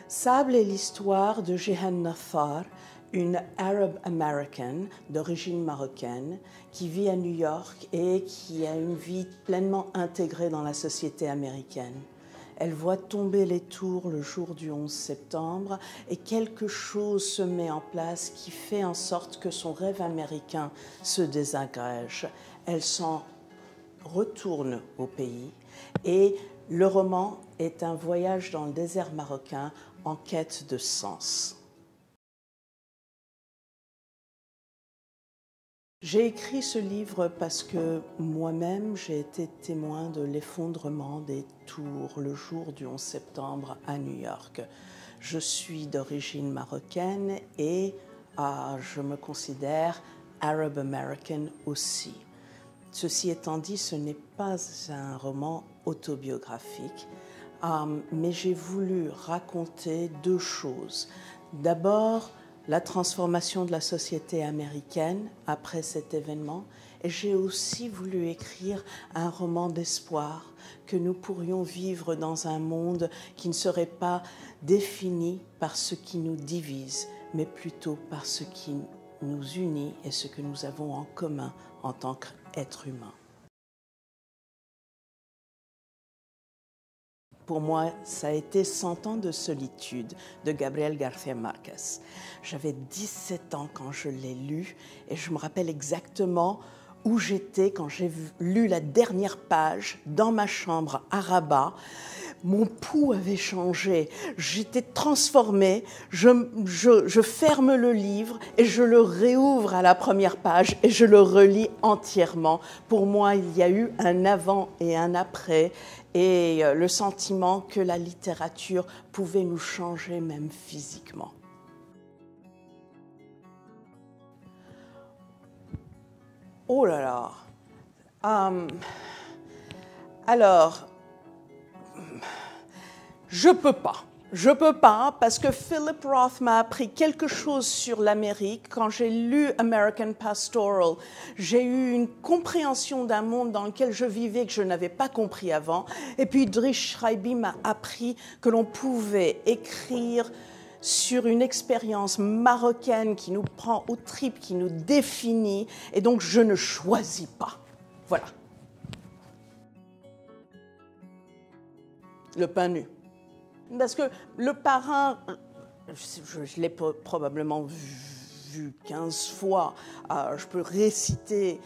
Sable est l'histoire de Jehan Nathar, une Arab American d'origine marocaine qui vit à New York et qui a une vie pleinement intégrée dans la société américaine. Elle voit tomber les tours le jour du 11 septembre et quelque chose se met en place qui fait en sorte que son rêve américain se désagrège. Elle s'en retourne au pays et le roman est un voyage dans le désert marocain en quête de sens. J'ai écrit ce livre parce que moi-même j'ai été témoin de l'effondrement des tours le jour du 11 septembre à New York. Je suis d'origine marocaine et je me considère Arab American aussi. Ceci étant dit, ce n'est pas un roman autobiographique, mais j'ai voulu raconter deux choses. D'abord, la transformation de la société américaine après cet événement, et j'ai aussi voulu écrire un roman d'espoir que nous pourrions vivre dans un monde qui ne serait pas défini par ce qui nous divise, mais plutôt par ce qui nous unit et ce que nous avons en commun en tant qu'êtres humains. Pour moi, ça a été 100 ans de solitude de Gabriel García Márquez. J'avais 17 ans quand je l'ai lu et je me rappelle exactement où j'étais quand j'ai lu la dernière page dans ma chambre à Rabat. Mon pouls avait changé, j'étais transformée, je ferme le livre et je le réouvre à la première page et je le relis entièrement. Pour moi, il y a eu un avant et un après et le sentiment que la littérature pouvait nous changer même physiquement. Oh là là. Alors, je peux pas parce que Philip Roth m'a appris quelque chose sur l'Amérique. Quand j'ai lu American Pastoral, j'ai eu une compréhension d'un monde dans lequel je vivais que je n'avais pas compris avant. Et puis Drish Schreiber m'a appris que l'on pouvait écrire sur une expérience marocaine qui nous prend aux tripes, qui nous définit, et donc je ne choisis pas. Voilà. Le pain nu. Parce que le parrain, je l'ai probablement vu 15 fois, je peux réciter,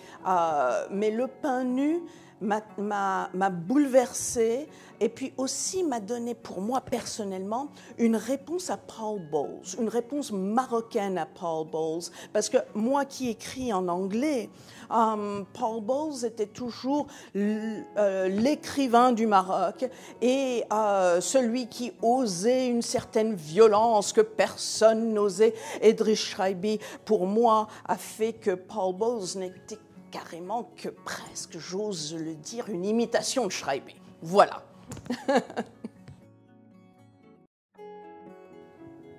mais le pain nu m'a bouleversée et puis aussi m'a donné pour moi personnellement une réponse à Paul Bowles, une réponse marocaine à Paul Bowles, parce que moi qui écris en anglais, Paul Bowles était toujours l'écrivain du Maroc et celui qui osait une certaine violence que personne n'osait. Et Drish Schreiber, pour moi, a fait que Paul Bowles n'était carrément que presque, j'ose le dire, une imitation de Schreiber. Voilà.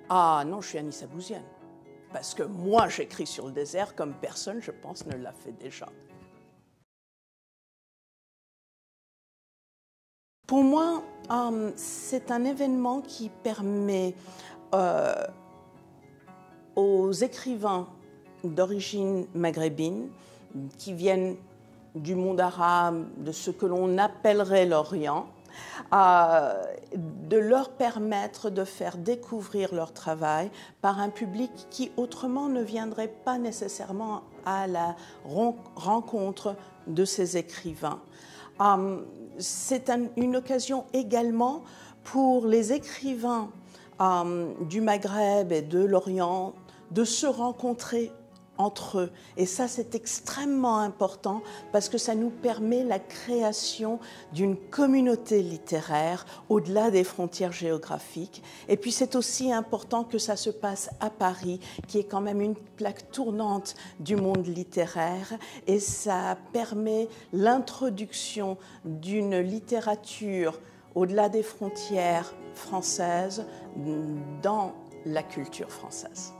Ah non, je suis Anissa Bouziane. Parce que moi, j'écris sur le désert comme personne, je pense, ne l'a fait déjà. Pour moi, c'est un événement qui permet aux écrivains d'origine maghrébine qui viennent du monde arabe, de ce que l'on appellerait l'Orient, de leur permettre de faire découvrir leur travail par un public qui autrement ne viendrait pas nécessairement à la rencontre de ces écrivains. C'est une occasion également pour les écrivains du Maghreb et de l'Orient de se rencontrer entre eux. Et ça, c'est extrêmement important parce que ça nous permet la création d'une communauté littéraire au-delà des frontières géographiques. Et puis, c'est aussi important que ça se passe à Paris, qui est quand même une plaque tournante du monde littéraire. Et ça permet l'introduction d'une littérature au-delà des frontières françaises dans la culture française.